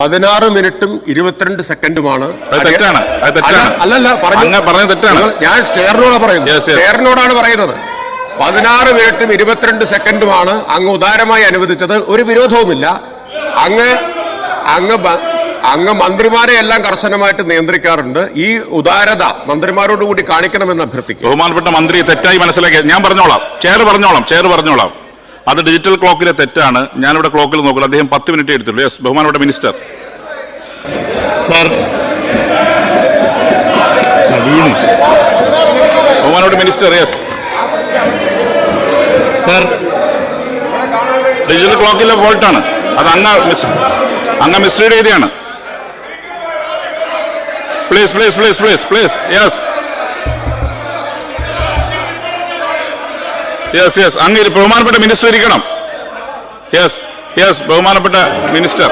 16 മിനിറ്റും 22 സെക്കൻഡുമാണ്. തെറ്റാണ്. അല്ലല്ല, പറഞ്ഞത് തെറ്റാണ്. ഞാൻ സ്റ്റെയറിനോടാണ് പറയുന്നത്. സ്റ്റെയറിനോടാണ് പറയുന്നത്. 16 മിനിറ്റും 22 സെക്കൻഡുമാണ് അങ്ങ് ഉദാരമായി അനുവദിച്ചത്. ഒരു വിരോധവുമില്ല. അങ്ങ് മന്ത്രിമാരെ എല്ലാം കർശനമായിട്ട് നിയന്ത്രിക്കാറുണ്ട്. ഈ ഉദാരത മന്ത്രിമാരോടുകൂടി കാണിക്കണമെന്ന് അഭ്യർത്ഥിക്കും. ബഹുമാനപ്പെട്ട മന്ത്രി തെറ്റായി മനസ്സിലാക്കി. ഞാൻ പറഞ്ഞോളാം, ചെയർ പറഞ്ഞോളാം. അത് ഡിജിറ്റൽ ക്ലോക്കിലെ തെറ്റാണ്. ഞാനിവിടെ ക്ലോക്കിൽ നോക്കില്ല. അദ്ദേഹം 10 മിനിറ്റ് എടുത്തുള്ളൂ. യെസ്, ബഹുമാനപ്പെട്ട മിനിസ്റ്റർ. ബഹുമാനപ്പെട്ട മിനിസ്റ്റർ. യെസ് സർ, ഡിജിറ്റൽ ക്ലോക്കിലെ ഫോൾട്ടാണ്. അത് അങ്ങ് മിസ്റീഡ് ചെയ്തതാണ്. പ്ലീസ്. യെസ് അങ്ങ് ബഹുമാനപ്പെട്ട മിനിസ്റ്റർ ഇരിക്കണം. യെസ് ബഹുമാനപ്പെട്ട മിനിസ്റ്റർ.